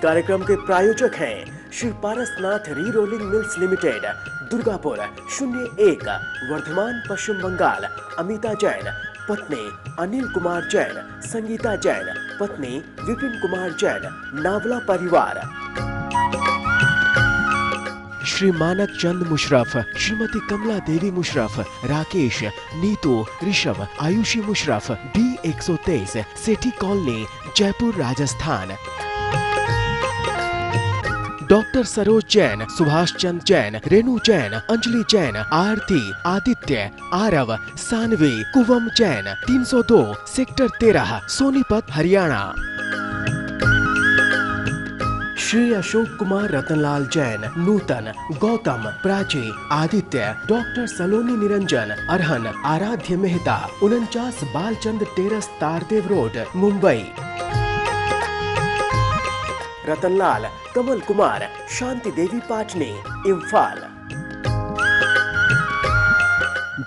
कार्यक्रम के प्रायोजक हैं Shri Parasnath re rolling mills limited, Durgapur 01, Vardhaman, Paschim Bengal. Amita Jain, पत्नी अनिल कुमार जैन, संगीता जैन, पत्नी विपिन कुमार जैन, नावला परिवार। श्री मानक चंद मुशरफ, श्रीमती कमला देवी मुशरफ, राकेश, नीतू, ऋषभ, आयुषी मुशरफ, D123, सेठी कॉलोनी, जयपुर, राजस्थान। डॉक्टर सरोज जैन, सुभाष चंद जैन, रेणु जैन, अंजलि जैन, आरती, आदित्य, आरव, सानवी, कुवम जैन, 302, सेक्टर 13, सोनीपत, हरियाणा। श्री अशोक कुमार रतनलाल जैन, नूतन, गौतम, प्राची, आदित्य, डॉक्टर सलोनी निरंजन, अरहन, आराध्य मेहता, 49 बालचंद टेरस, तारदेव रोड, मुंबई। रतनलाल, कमल कुमार, शांति देवी पाटनी, इम्फाल।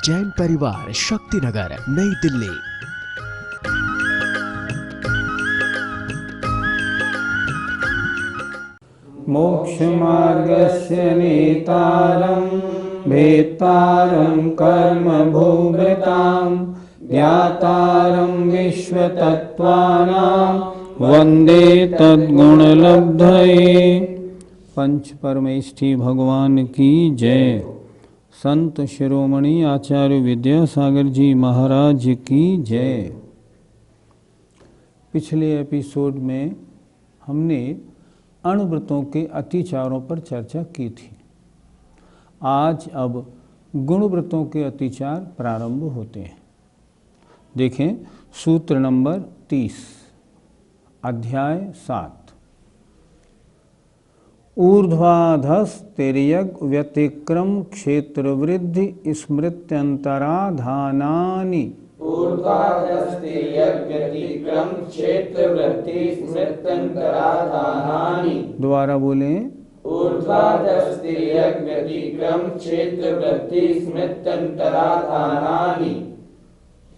जैन परिवार, शक्तिनगर, नई दिल्ली। मोक्षमार्गस्य नेतारं भेत्तारं कर्मभूभृतां ज्ञातारं विश्वतत्त्वानां वन्दे तद्गुणलब्धये। पंच परमेष्ठी भगवान की जय। संत शिरोमणि आचार्य विद्यासागर जी महाराज की जय। पिछले एपिसोड में हमने अणुव्रतों के अतिचारों पर चर्चा की थी। आज अब गुणव्रतों के अतिचार प्रारंभ होते हैं। देखें सूत्र नंबर 30, अध्याय 7। ऊर्ध्वाधस्तिर्यग व्यतिक्रम क्षेत्र वृद्धि स्मृत्यंतराधानानि। दोबारा बोले।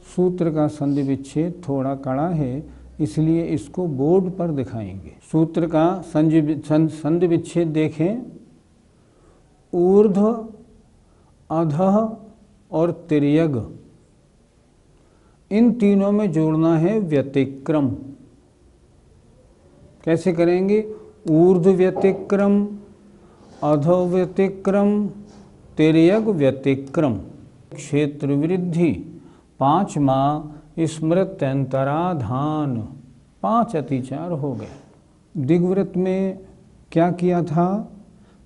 सूत्र का संधि विच्छेद थोड़ा कड़ा है, इसलिए इसको बोर्ड पर दिखाएंगे। सूत्र का संधि विच्छेद देखें। ऊर्ध्व, अधः और तिर्यग, इन तीनों में जोड़ना है व्यतिक्रम। कैसे करेंगे? ऊर्ध्व व्यतिक्रम, अधो व्यतिक्रम, तिर्यग व्यतिक्रम। क्षेत्र वृद्धि, 5वां स्मृत्यंतराधान, 5 अतिचार हो गए। दिग्व्रत में क्या किया था?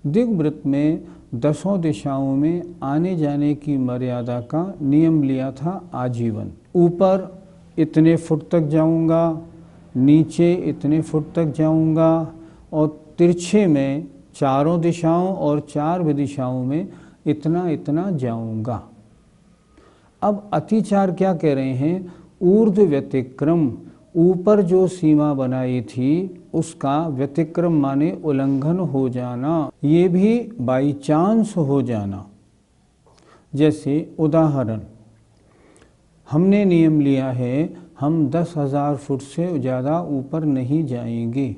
दिग्व्रत में 10 दिशाओं में आने जाने की मर्यादा का नियम लिया था आजीवन। ऊपर इतने फुट तक जाऊंगा, नीचे इतने फुट तक जाऊंगा, और तिरछे में चारों दिशाओं और 4 दिशाओं में इतना इतना जाऊंगा। अब अतिचार क्या कह रहे हैं? ऊर्ध्व व्यतिक्रम, ऊपर जो सीमा बनाई थी उसका व्यतिक्रम माने उल्लंघन हो जाना, ये भी बाई चांस हो जाना। जैसे उदाहरण, हमने नियम लिया है हम 10,000 फुट से ज़्यादा ऊपर नहीं जाएंगे।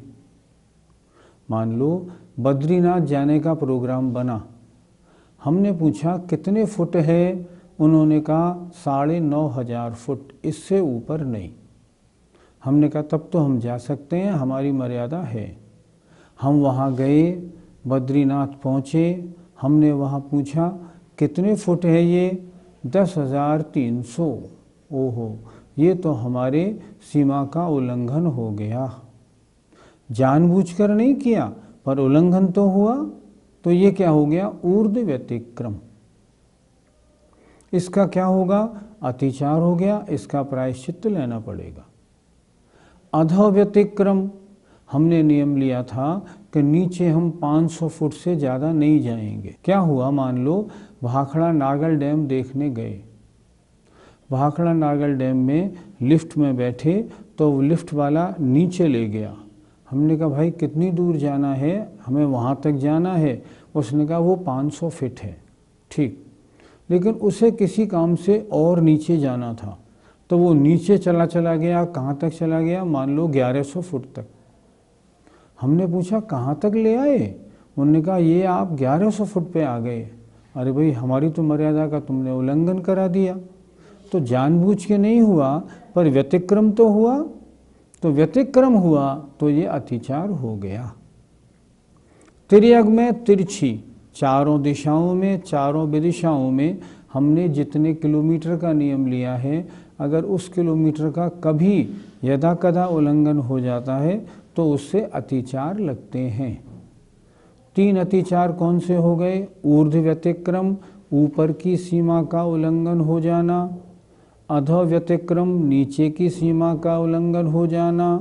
मान लो बद्रीनाथ जाने का प्रोग्राम बना, हमने पूछा कितने फुट है, उन्होंने कहा 9,500 फुट, इससे ऊपर नहीं। हमने कहा तब तो हम जा सकते हैं, हमारी मर्यादा है। हम वहाँ गए, बद्रीनाथ पहुँचे, हमने वहाँ पूछा कितने फुट है ये? 10,300। ओहो, ये तो हमारे सीमा का उल्लंघन हो गया। जानबूझकर नहीं किया पर उल्लंघन तो हुआ, तो ये क्या हो गया? ऊर्ध्व व्यतिक्रम। इसका क्या होगा? अतिचार हो गया, इसका प्रायश्चित्त लेना पड़ेगा। अधो व्यतिक्रम, हमने नियम लिया था कि नीचे हम 500 फुट से ज़्यादा नहीं जाएंगे। क्या हुआ? मान लो भाखड़ा नागल डैम देखने गए, भाखड़ा नागल डैम में लिफ्ट में बैठे तो लिफ्ट वाला नीचे ले गया। हमने कहा भाई कितनी दूर जाना है? हमें वहाँ तक जाना है। उसने कहा वो 500 फीट है। ठीक, लेकिन उसे किसी काम से और नीचे जाना था, तो वो नीचे चला गया। कहाँ तक चला गया? मान लो 1100 फुट तक। हमने पूछा कहाँ तक ले आए? उन्होंने कहा ये आप 1100 फुट पे आ गए। अरे भाई, हमारी तो मर्यादा का तुमने उल्लंघन करा दिया। तो जानबूझ के नहीं हुआ, पर व्यतिक्रम तो हुआ। तो व्यतिक्रम हुआ तो ये अतिचार हो गया। तिर्यक में तिरछी, चारों दिशाओं में, चारों विदिशाओं में हमने जितने किलोमीटर का नियम लिया है, अगर उस किलोमीटर का कभी यदा कदा उल्लंघन हो जाता है तो उससे अतिचार लगते हैं। 3 अतिचार कौन से हो गए? ऊर्ध्व व्यतिक्रम, ऊपर की सीमा का उल्लंघन हो जाना। अधो व्यतिक्रम, नीचे की सीमा का उल्लंघन हो जाना।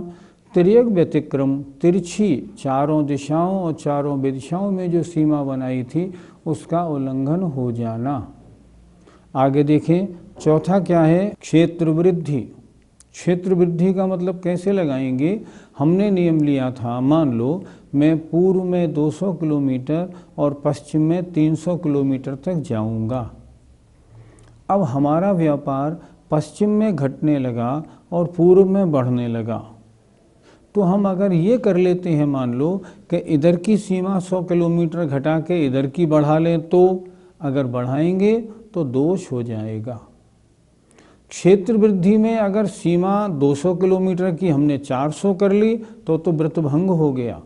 तिर्यक व्यतिक्रम, तिरछी चारों दिशाओं और चारों विदिशाओं में जो सीमा बनाई थी उसका उल्लंघन हो जाना। आगे देखें, चौथा क्या है? क्षेत्र वृद्धि। क्षेत्र वृद्धि का मतलब कैसे लगाएंगे? हमने नियम लिया था, मान लो मैं पूर्व में 200 किलोमीटर और पश्चिम में 300 किलोमीटर तक जाऊंगा। अब हमारा व्यापार पश्चिम में घटने लगा और पूर्व में बढ़ने लगा। तो हम अगर ये कर लेते हैं, मान लो कि इधर की सीमा 100 किलोमीटर घटा के इधर की बढ़ा लें, तो अगर बढ़ाएंगे तो दोष हो जाएगा। क्षेत्र वृद्धि में अगर सीमा 200 किलोमीटर की हमने 400 कर ली तो व्रतभंग हो गया।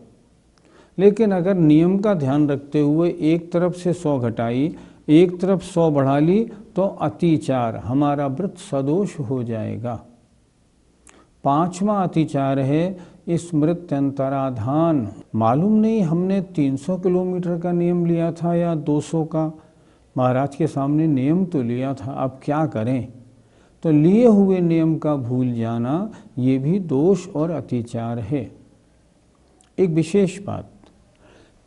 लेकिन अगर नियम का ध्यान रखते हुए एक तरफ से 100 घटाई, एक तरफ 100 बढ़ा ली तो अतिचार, हमारा व्रत सदोष हो जाएगा। 5वां अतिचार है स्मृत्यंतराधान। मालूम नहीं हमने 300 किलोमीटर का नियम लिया था या 200 का। महाराज के सामने नियम तो लिया था, अब क्या करें? तो लिए हुए नियम का भूल जाना ये भी दोष और अतिचार है। एक विशेष बात,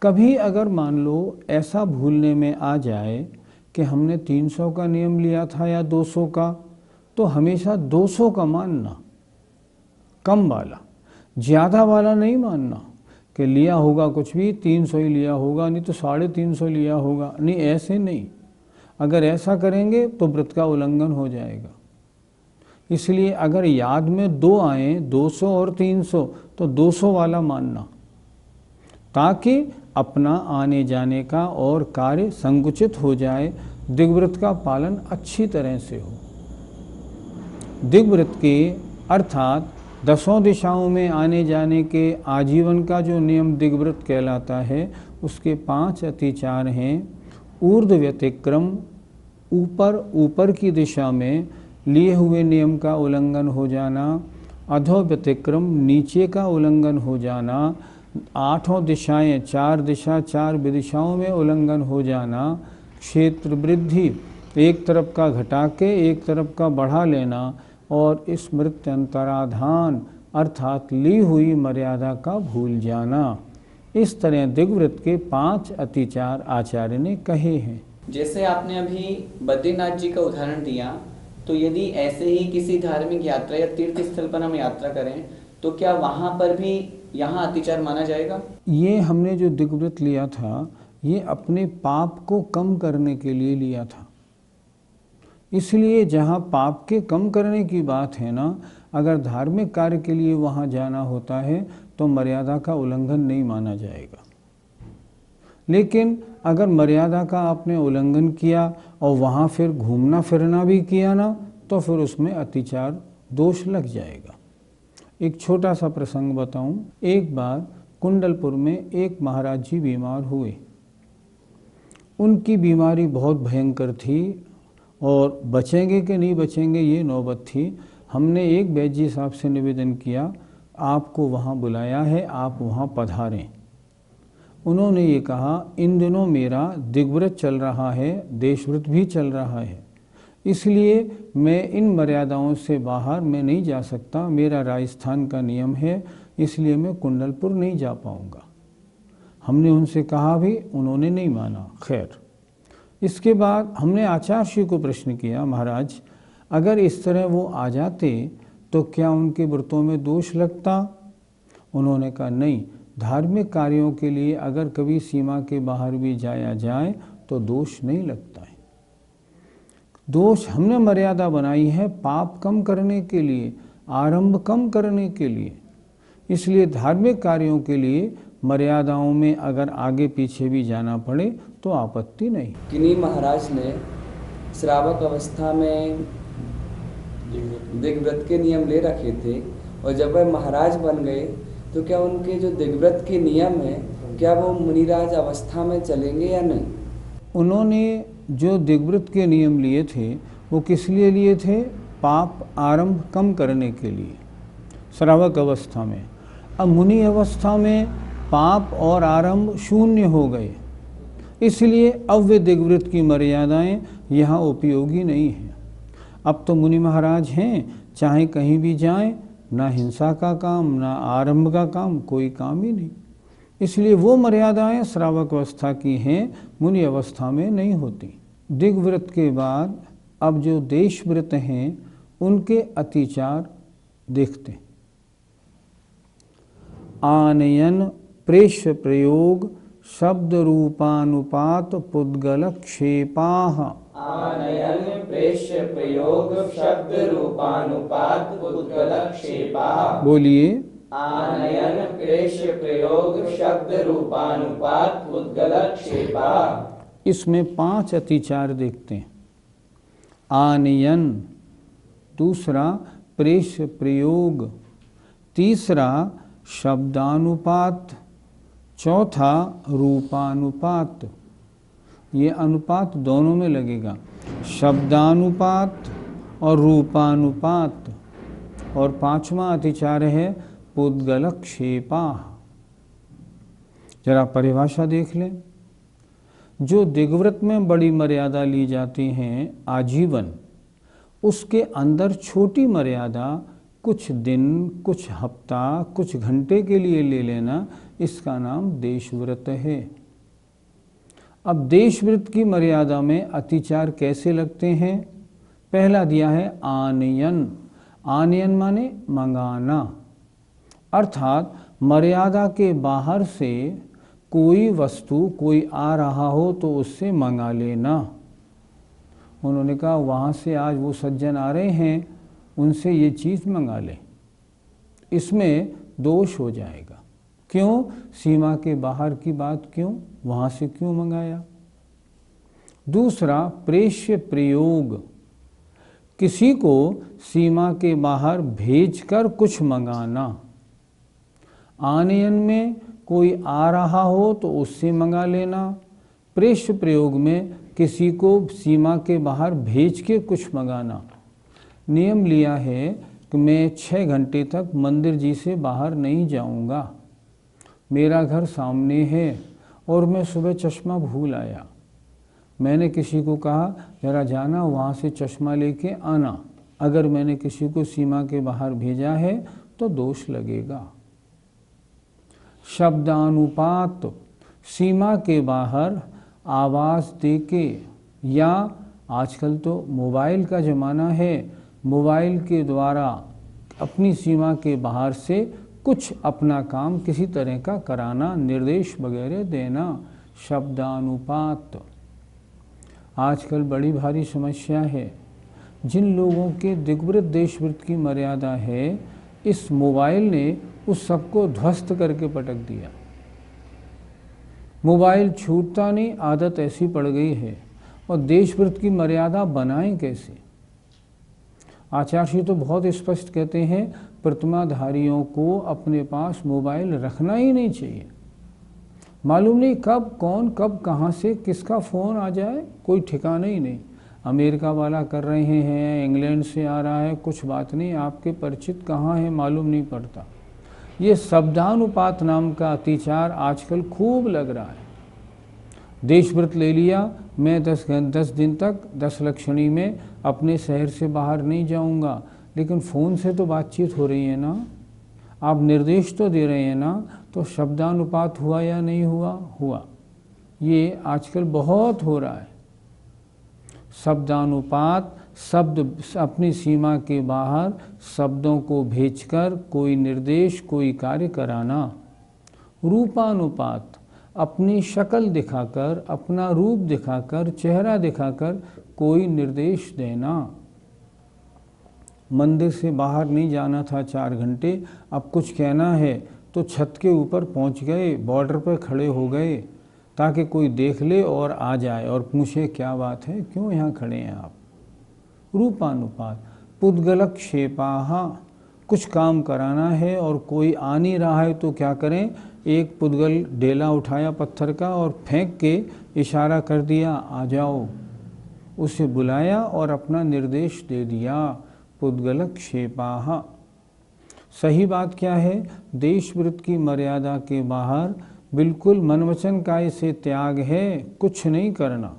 कभी अगर मान लो ऐसा भूलने में आ जाए कि हमने 300 का नियम लिया था या 200 का, तो हमेशा 200 का मानना, कम वाला, ज़्यादा वाला नहीं मानना कि लिया होगा कुछ भी 300 ही लिया होगा, नहीं तो 350 लिया होगा। नहीं, ऐसे नहीं। अगर ऐसा करेंगे तो व्रत का उल्लंघन हो जाएगा। इसलिए अगर याद में 2 आए, 200 और 300, तो 200 वाला मानना, ताकि अपना आने जाने का और कार्य संकुचित हो जाए, दिग्व्रत का पालन अच्छी तरह से हो। दिग्व्रत के अर्थात 10 दिशाओं में आने जाने के आजीवन का जो नियम दिग्व्रत कहलाता है, उसके 5 अतिचार हैं। ऊर्ध्व व्यतिक्रम, ऊपर की दिशा में लिए हुए नियम का उल्लंघन हो जाना। अधो व्यतिक्रम, नीचे का उल्लंघन हो जाना। 8 दिशाएं, 4 दिशा 4 विदिशाओं में उल्लंघन हो जाना। क्षेत्र वृद्धि, एक तरफ का घटा के एक तरफ का बढ़ा लेना। और स्मृत्यंतराधान अर्थात ली हुई मर्यादा का भूल जाना। इस तरह दिग्व्रत के 5 अतिचार आचार्य ने कहे हैं। जैसे आपने अभी बद्रीनाथ जी का उदाहरण दिया, तो यदि ऐसे ही किसी धार्मिक यात्रा या तीर्थ स्थल पर हम यात्रा करें तो क्या वहाँ पर भी यहाँ अतिचार माना जाएगा? ये हमने जो दिग्व्रत लिया था, ये अपने पाप को कम करने के लिए लिया था। इसलिए जहाँ पाप के कम करने की बात है ना, अगर धार्मिक कार्य के लिए वहाँ जाना होता है तो मर्यादा का उल्लंघन नहीं माना जाएगा। लेकिन अगर मर्यादा का आपने उल्लंघन किया और वहाँ फिर घूमना फिरना भी किया ना, तो फिर उसमें अतिचार दोष लग जाएगा। एक छोटा सा प्रसंग बताऊं। एक बार कुंडलपुर में एक महाराज जी बीमार हुए। उनकी बीमारी बहुत भयंकर थी और बचेंगे कि नहीं बचेंगे ये नौबत थी। हमने एक वैद्य जी साहब से निवेदन किया, आपको वहाँ बुलाया है, आप वहाँ पधारें। उन्होंने ये कहा, इन दिनों मेरा दिग्व्रत चल रहा है, देशव्रत भी चल रहा है, इसलिए मैं इन मर्यादाओं से बाहर मैं नहीं जा सकता। मेरा राजस्थान का नियम है, इसलिए मैं कुंडलपुर नहीं जा पाऊँगा। हमने उनसे कहा भी, उन्होंने नहीं माना। खैर, इसके बाद हमने आचार्य श्री को प्रश्न किया, महाराज अगर इस तरह वो आ जाते तो क्या उनके व्रतों में दोष लगता? उन्होंने कहा नहीं, धार्मिक कार्यों के लिए अगर कभी सीमा के बाहर भी जाया जाए तो दोष नहीं लगता है। दोष हमने मर्यादा बनाई है पाप कम करने के लिए, आरंभ कम करने के लिए। इसलिए धार्मिक कार्यों के लिए मर्यादाओं में अगर आगे पीछे भी जाना पड़े तो आपत्ति नहीं। किन्हीं महाराज ने श्रावक अवस्था में दिग्व्रत के नियम ले रखे थे और जब वह महाराज बन गए तो क्या उनके जो दिग्व्रत के नियम हैं क्या वो मुनिराज अवस्था में चलेंगे या नहीं? उन्होंने जो दिग्व्रत के नियम लिए थे वो किस लिए लिए थे? पाप आरंभ कम करने के लिए श्रावक अवस्था में। अब मुनि अवस्था में पाप और आरंभ शून्य हो गए, इसलिए अब वे दिग्व्रत की मर्यादाएं यहाँ उपयोगी नहीं हैं। अब तो मुनि महाराज हैं, चाहे कहीं भी जाएं, ना हिंसा का काम ना आरंभ का काम, कोई काम ही नहीं। इसलिए वो मर्यादाएं श्रावक अवस्था की हैं, मुनि अवस्था में नहीं होती। दिग्व्रत के बाद अब जो देशव्रत हैं उनके अतिचार देखते हैं। आनयन प्रेष्य प्रयोग शब्द रूपानुपात पुद्गल क्षेपाः। आनयन प्रेष्य प्रयोग शब्द रूपानुपात पुद्गल क्षेपाः। बोलिए। आनयन प्रेष्य प्रयोग शब्द रूपानुपात पुद्गल क्षेपाः। इसमें 5 अतिचार देखते हैं। आनयन, दूसरा प्रेष्य प्रयोग, तीसरा शब्दानुपात, चौथा रूपानुपात। ये अनुपात दोनों में लगेगा, शब्दानुपात और रूपानुपात। और 5वां अतिचार है पुद्गल क्षेपाः। जरा परिभाषा देख लें। जो दिग्व्रत में बड़ी मर्यादा ली जाती हैं आजीवन, उसके अंदर छोटी मर्यादा कुछ दिन, कुछ हफ्ता, कुछ घंटे के लिए ले लेना, इसका नाम देशव्रत है। अब देशव्रत की मर्यादा में अतिचार कैसे लगते हैं? पहला दिया है आनयन। आनयन माने मंगाना, अर्थात मर्यादा के बाहर से कोई वस्तु कोई आ रहा हो तो उससे मंगा लेना। उन्होंने कहा वहाँ से आज वो सज्जन आ रहे हैं, उनसे ये चीज़ मंगा लें, इसमें दोष हो जाएगा। क्यों? सीमा के बाहर की बात क्यों, वहाँ से क्यों मंगाया? दूसरा प्रेष्य प्रयोग, किसी को सीमा के बाहर भेजकर कुछ मंगाना। आनयन में कोई आ रहा हो तो उससे मंगा लेना, प्रेष्य प्रयोग में किसी को सीमा के बाहर भेज के कुछ मंगाना। नियम लिया है कि मैं 6 घंटे तक मंदिर जी से बाहर नहीं जाऊंगा, मेरा घर सामने है और मैं सुबह चश्मा भूल आया। मैंने किसी को कहा जरा जाना वहाँ से चश्मा लेके आना। अगर मैंने किसी को सीमा के बाहर भेजा है तो दोष लगेगा। शब्दानुपात, सीमा के बाहर आवाज़ देके, या आजकल तो मोबाइल का ज़माना है, मोबाइल के द्वारा अपनी सीमा के बाहर से कुछ अपना काम किसी तरह का कराना, निर्देश वगैरह देना, शब्दानुपात। आजकल बड़ी भारी समस्या है। जिन लोगों के दिग्व्रत देशव्रत की मर्यादा है, इस मोबाइल ने उस सबको ध्वस्त करके पटक दिया। मोबाइल छूटता नहीं, आदत ऐसी पड़ गई है। और देशव्रत की मर्यादा बनाएं कैसे? आचार्य तो बहुत स्पष्ट कहते हैं प्रतिमाधारियों को अपने पास मोबाइल रखना ही नहीं चाहिए। मालूम नहीं कब कौन कब कहाँ से किसका फ़ोन आ जाए, कोई ठिकाना ही नहीं। अमेरिका वाला कर रहे हैं, इंग्लैंड से आ रहा है, कुछ बात नहीं, आपके परिचित कहाँ है मालूम नहीं पड़ता। ये शब्दानुपात नाम का अतिचार आजकल खूब लग रहा है। देशव्रत ले लिया, मैं 10 दिन तक 10 लक्षणी में अपने शहर से बाहर नहीं जाऊंगा, लेकिन फ़ोन से तो बातचीत हो रही है ना, आप निर्देश तो दे रहे हैं ना, तो शब्दानुपात हुआ या नहीं हुआ? हुआ। ये आजकल बहुत हो रहा है। शब्दानुपात, शब्द अपनी सीमा के बाहर शब्दों को भेजकर कोई निर्देश, कोई कार्य कराना। रूपानुपात, अपनी शक्ल दिखाकर, अपना रूप दिखाकर, चेहरा दिखाकर कोई निर्देश देना। मंदिर से बाहर नहीं जाना था 4 घंटे, अब कुछ कहना है तो छत के ऊपर पहुंच गए, बॉर्डर पर खड़े हो गए ताकि कोई देख ले और आ जाए और पूछे क्या बात है, क्यों यहाँ खड़े हैं आप। रूपानुपात पुद्गलक्षेपाः, कुछ काम कराना है और कोई आ नहीं रहा है तो क्या करें, एक पुद्गल डेला उठाया पत्थर का और फेंक के इशारा कर दिया आ जाओ, उसे बुलाया और अपना निर्देश दे दिया। पुद्गलक्षेपाः। सही बात क्या है, देशवृत्त की मर्यादा के बाहर बिल्कुल मन वचन काय से त्याग है, कुछ नहीं करना।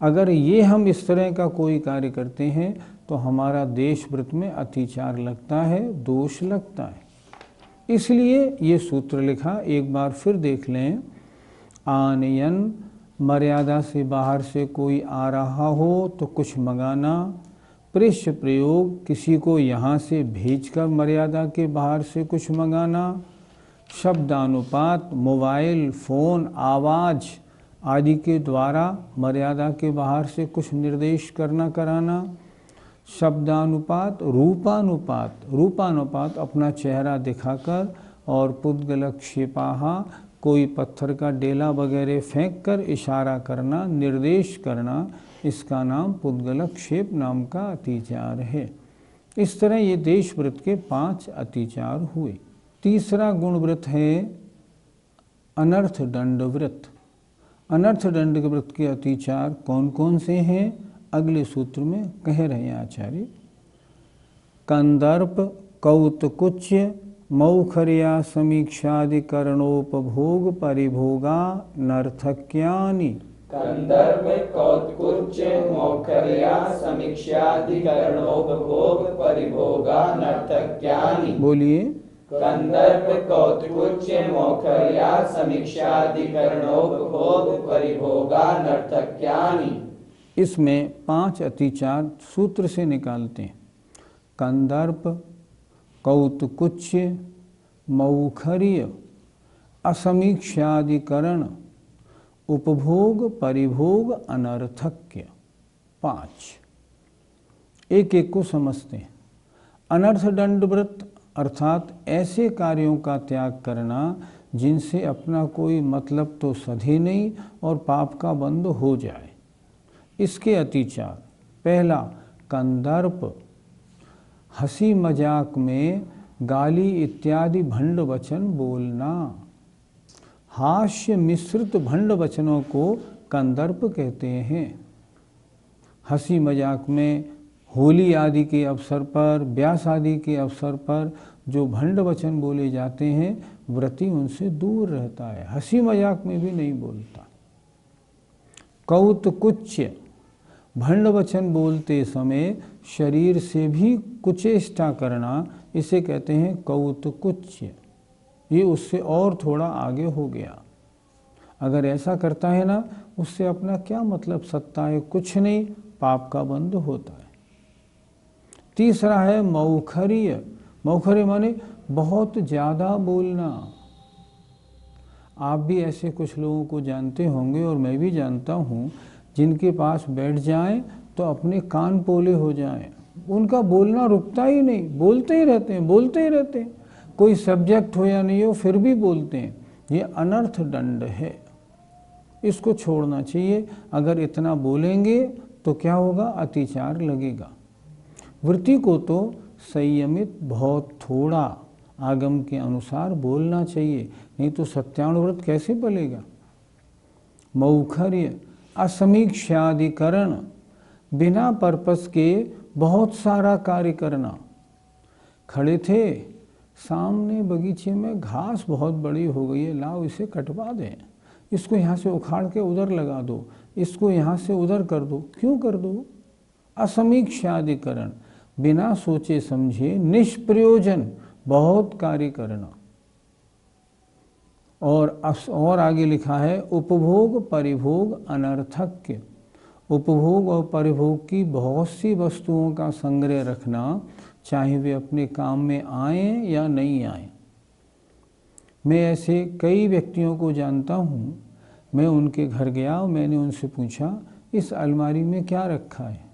अगर ये हम इस तरह का कोई कार्य करते हैं तो हमारा देशवृत्त में अतिचार लगता है, दोष लगता है। इसलिए ये सूत्र लिखा, एक बार फिर देख लें। आनयन, मर्यादा से बाहर से कोई आ रहा हो तो कुछ मंगाना। पृष्ठ प्रयोग, किसी को यहाँ से भेजकर मर्यादा के बाहर से कुछ मंगाना। शब्दानुपात, मोबाइल, फ़ोन, आवाज़ आदि के द्वारा मर्यादा के बाहर से कुछ निर्देश करना कराना। शब्दानुपात। रूपानुपात, रूपानुपात अपना चेहरा दिखाकर और पुद्गलक्षेपाः, कोई पत्थर का डेला वगैरह फेंक कर इशारा करना, निर्देश करना, इसका नाम पुद्गलक्षेप नाम का अतिचार है। इस तरह ये देशवृत्त के 5 अतिचार हुए। तीसरा गुणवृत्त है अनर्थ दंडवृत्त। अनर्थ दंडवृत्त के अतिचार कौन कौन से हैं, अगले सूत्र में कह रहे हैं आचार्य। कंदर्प, कौतकुच्य, मौखर्या समीक्षादिकरणोपभोग परिभोगा नर्थक्यानि। कंदर्प, कौतकुच्च, मौखर्या समीक्षादिकरणोपभोग परिभोगा नर्तक्यानि। बोलिए। कंदर्प, कौतकुच्च, मौखर्या समीक्षादिकरणोपभोग परिभोगा नर्तक्यानि। इसमें 5 अतिचार सूत्र से निकालते हैं। कंदर्प, कौतकुच्च, मौखर्य, असमीक्षादिकरण, उपभोग, परिभोग, अनर्थक्य। 5 एक एक को समझते हैं। अनर्थ दंडवृत्त अर्थात ऐसे कार्यों का त्याग करना जिनसे अपना कोई मतलब तो सधे नहीं और पाप का बंध हो जाए, इसके अतिचार। पहला कंदर्प, हंसी मजाक में गाली इत्यादि भंड वचन बोलना। हास्य मिश्रित भंड वचनों को कंदर्प कहते हैं। हंसी मजाक में होली आदि के अवसर पर, व्यास आदि के अवसर पर जो भंड वचन बोले जाते हैं, व्रती उनसे दूर रहता है, हंसी मजाक में भी नहीं बोलता। कौतकुच्य, भंड वचन बोलते समय शरीर से भी कुचेष्टा करना, इसे कहते हैं कौतकुच्य। ये उससे और थोड़ा आगे हो गया। अगर ऐसा करता है ना, उससे अपना क्या मतलब सत्ता है, कुछ नहीं, पाप का बंध होता है। तीसरा है मौखर्य। मौखर्य माने बहुत ज़्यादा बोलना। आप भी ऐसे कुछ लोगों को जानते होंगे और मैं भी जानता हूँ, जिनके पास बैठ जाएं तो अपने कान पोले हो जाएं, उनका बोलना रुकता ही नहीं, बोलते ही रहते हैं, बोलते ही रहते हैं, कोई सब्जेक्ट हो या नहीं हो फिर भी बोलते हैं। ये अनर्थ दंड है, इसको छोड़ना चाहिए। अगर इतना बोलेंगे तो क्या होगा, अतिचार लगेगा। वृत्ति को तो संयमित, बहुत थोड़ा आगम के अनुसार बोलना चाहिए, नहीं तो सत्यानुव्रत कैसे पलेगा। मौखर्य, असमीक्षादिकरण, बिना पर्पस के बहुत सारा कार्य करना। खड़े थे, सामने बगीचे में घास बहुत बड़ी हो गई है, लाओ इसे कटवा दें, इसको यहाँ से उखाड़ के उधर लगा दो, इसको यहाँ से उधर कर दो। क्यों कर दो? असमीक्षादिकरण, बिना सोचे समझे निष्प्रयोजन बहुत कार्य करना। और आगे लिखा है उपभोग, परिभोग, अनर्थक्य। उपभोग और परिभोग की बहुत सी वस्तुओं का संग्रह रखना, चाहे वे अपने काम में आएं या नहीं आएं। मैं ऐसे कई व्यक्तियों को जानता हूँ। मैं उनके घर गया और मैंने उनसे पूछा, इस अलमारी में क्या रखा है?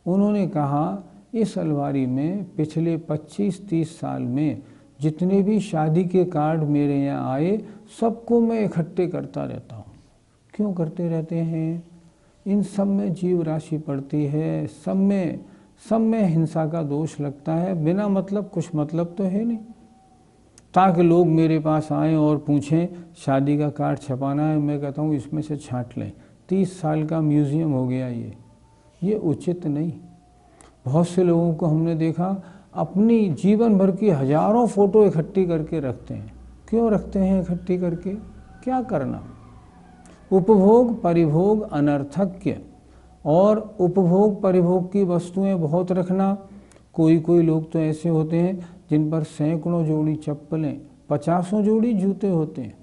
उन्होंने कहा, इस अलमारी में पिछले 25-30 साल में जितने भी शादी के कार्ड मेरे यहाँ आए सबको मैं इकट्ठे करता रहता हूँ। क्यों करते रहते हैं? इन सब में जीव राशि पड़ती है, सब में हिंसा का दोष लगता है, बिना मतलब कुछ मतलब तो है नहीं। ताकि लोग मेरे पास आएँ और पूछें शादी का कार्ड छपाना है, मैं कहता हूँ इसमें से छांट लें। 30 साल का म्यूज़ियम हो गया ये उचित नहीं। बहुत से लोगों को हमने देखा अपनी जीवन भर की हजारों फ़ोटो इकट्ठी करके रखते हैं। क्यों रखते हैं इकट्ठी करके? क्या करना? उपभोग परिभोग अनर्थक्य और उपभोग परिभोग की वस्तुएं बहुत रखना। कोई लोग तो ऐसे होते हैं जिन पर सैकड़ों जोड़ी चप्पलें, 50 जोड़ी जूते होते हैं।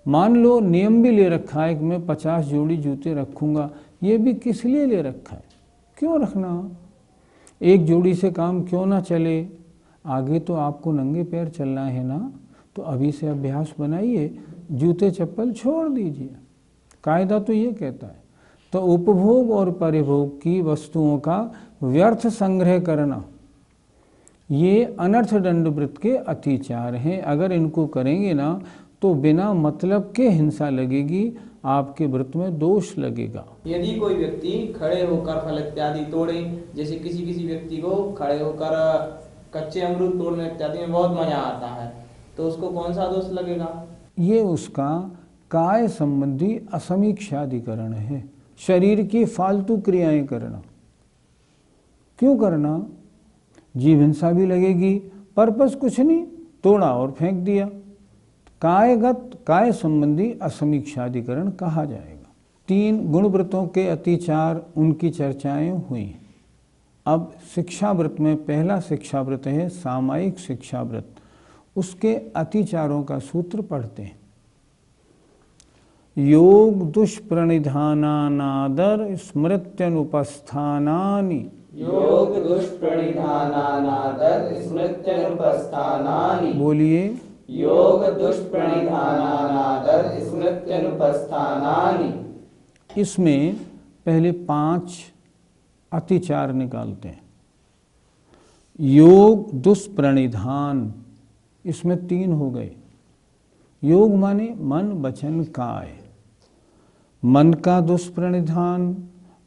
मान लो नियम भी ले रखा है कि मैं 50 जोड़ी जूते रखूँगा, ये भी किस लिए ले रखा है? क्यों रखना? एक जोड़ी से काम क्यों ना चले? आगे तो आपको नंगे पैर चलना है ना, तो अभी से अभ्यास बनाइए, जूते चप्पल छोड़ दीजिए। कायदा तो ये कहता है। तो उपभोग और परिभोग की वस्तुओं का व्यर्थ संग्रह करना, ये अनर्थ दंडवृत्त के अतिचार हैं। अगर इनको करेंगे ना तो बिना मतलब के हिंसा लगेगी, आपके व्रत में दोष लगेगा। यदि कोई व्यक्ति खड़े होकर फल इत्यादि तोड़े, जैसे किसी व्यक्ति को खड़े होकर कच्चे अमरूद तोड़ने इत्यादि में बहुत मजा आता है, तो उसको कौन सा दोष लगेगा? ये उसका काय संबंधी असमीक्षाधिकरण है, शरीर की फालतू क्रियाएं करना। क्यों करना? जीव हिंसा भी लगेगी, पर्पस कुछ नहीं, तोड़ा और फेंक दिया। काय संबंधी असमीक्षाधिकरण कहा जाएगा। 3 गुणव्रतों के अतिचार, उनकी चर्चाएं हुई। अब शिक्षाव्रत में पहला शिक्षाव्रत है सामायिक शिक्षाव्रत, उसके अतिचारों का सूत्र पढ़ते हैं। योग दुष्प्रणिधानानादर स्मृत्यनुपस्थानानि, योग दुष्प्रणिधानानादर स्मृत्यनुपस्थानानि। बोलिए, योग दुष्प्रणिधानानादर स्मृत्यनुपस्थानानि। इसमें पहले 5 अतिचार निकालते हैं। योग दुष्प्रणिधान, इसमें 3 हो गए। योग माने मन वचन काय, मन का दुष्प्रणिधान,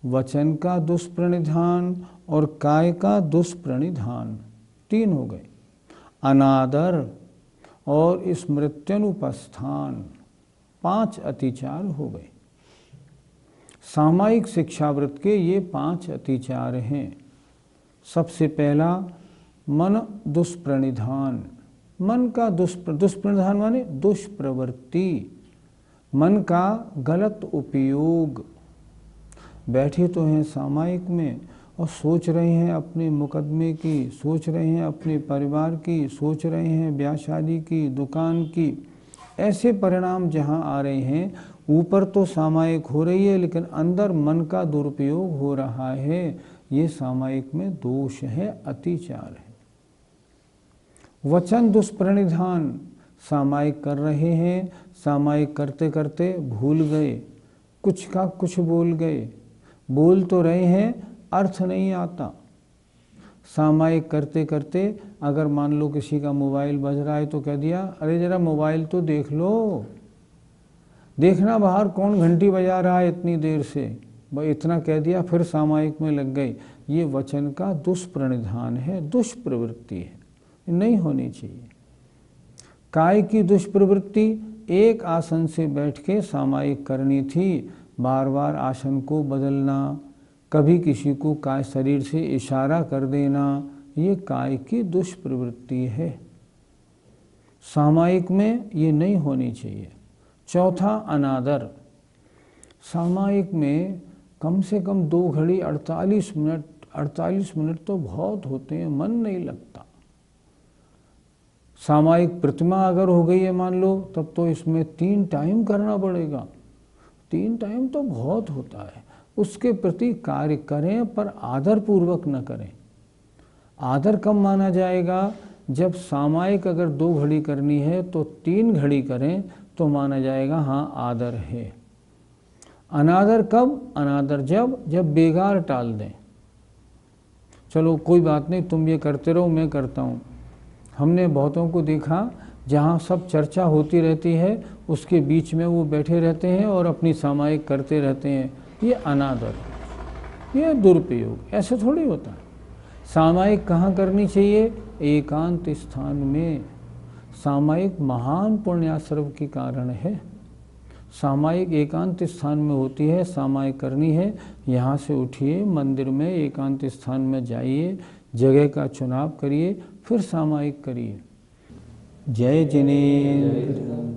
वचन का दुष्प्रणिधान और काय का दुष्प्रणिधान, 3 हो गए। अनादर और स्मृत्यनुपस्थान, 5 अतिचार हो गए। सामायिक शिक्षाव्रत के ये 5 अतिचार हैं। सबसे पहला मन दुष्प्रणिधान, मन का दुष्प्रणिधान माने दुष्प्रवृत्ति, मन का गलत उपयोग। बैठे तो हैं सामायिक में और सोच रहे हैं अपने मुकदमे की, सोच रहे हैं अपने परिवार की, सोच रहे हैं ब्याह शादी की, दुकान की। ऐसे परिणाम जहाँ आ रहे हैं, ऊपर तो सामायिक हो रही है लेकिन अंदर मन का दुरुपयोग हो रहा है। ये सामायिक में दोष है, अतिचार है। वचन दुष्प्रणिधान, सामायिक कर रहे हैं, सामायिक करते करते भूल गए, कुछ का कुछ बोल गए, बोल तो रहे हैं अर्थ नहीं आता। सामायिक करते करते अगर मान लो किसी का मोबाइल बज रहा है तो कह दिया, अरे जरा मोबाइल तो देख लो, देखना बाहर कौन घंटी बजा रहा है इतनी देर से, भाई इतना कह दिया, फिर सामायिक में लग गए। ये वचन का दुष्प्रणिधान है, दुष्प्रवृत्ति है, नहीं होनी चाहिए। काय की दुष्प्रवृत्ति, एक आसन से बैठ के सामायिक करनी थी, बार बार आसन को बदलना, कभी किसी को काय शरीर से इशारा कर देना, ये काय की दुष्प्रवृत्ति है। सामायिक में ये नहीं होनी चाहिए। चौथा अनादर, सामायिक में कम से कम 2 घड़ी 48 मिनट तो बहुत होते हैं, मन नहीं लगता। सामायिक प्रतिमा अगर हो गई है मान लो, तब तो इसमें 3 टाइम करना पड़ेगा। 3 टाइम तो बहुत होता है। उसके प्रति कार्य करें पर आदर पूर्वक न करें। आदर कब माना जाएगा? जब सामायिक अगर 2 घड़ी करनी है तो 3 घड़ी करें तो माना जाएगा हाँ आदर है। अनादर कब? अनादर जब बेगार टाल दें। चलो कोई बात नहीं, तुम ये करते रहो, मैं करता हूँ। हमने बहुतों को देखा जहाँ सब चर्चा होती रहती है उसके बीच में वो बैठे रहते हैं और अपनी सामायिक करते रहते हैं। ये अनादर, ये दुरुपयोग, ऐसे थोड़ी होता है। सामायिक कहाँ करनी चाहिए? एकांत स्थान में। सामायिक महान पुण्याश्रव के कारण है। सामायिक एकांत स्थान में होती है, सामायिक करनी है। यहाँ से उठिए, मंदिर में एकांत स्थान में जाइए, जगह का चुनाव करिए, फिर सामायिक करिए। जय जिनेन्द्र।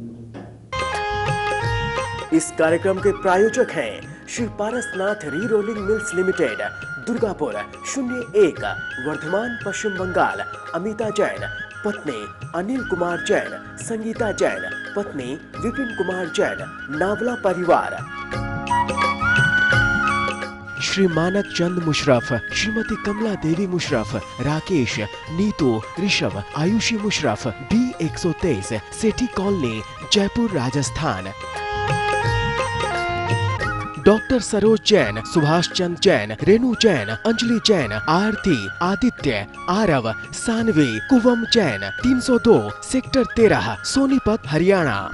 इस कार्यक्रम के प्रायोजक हैं Shri Parasnath re rolling mills limited, Durgapur 01, Vardhaman, Paschim Bengal. Amita Jain, पत्नी अनिल कुमार जैन, संगीता जैन, पत्नी विपिन कुमार जैन, नावला परिवार। श्री मानक चंद मुशरफ, श्रीमती कमला देवी मुशरफ, राकेश, नीतू, ऋषभ, आयुषी मुशरफ, B123, सेठी कॉलोनी, जयपुर, राजस्थान। डॉक्टर सरोज जैन, सुभाष चंद जैन, रेणु जैन, अंजलि जैन, आरती, आदित्य, आरव, सानवी, कुवम जैन, 302, सेक्टर 13, सोनीपत, हरियाणा।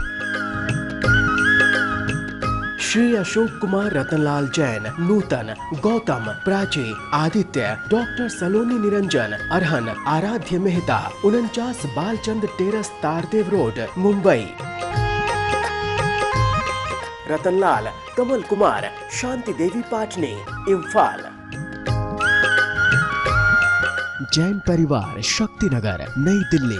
श्री अशोक कुमार रतनलाल जैन, नूतन, गौतम, प्राची, आदित्य, डॉक्टर सलोनी निरंजन, अरहन, आराध्य मेहता, 49 बालचंद टेरस, तारदेव रोड, मुंबई। रतनलाल, कमल कुमार, शांति देवी पाटनी, इम्फाल। जैन परिवार, शक्तिनगर, नई दिल्ली।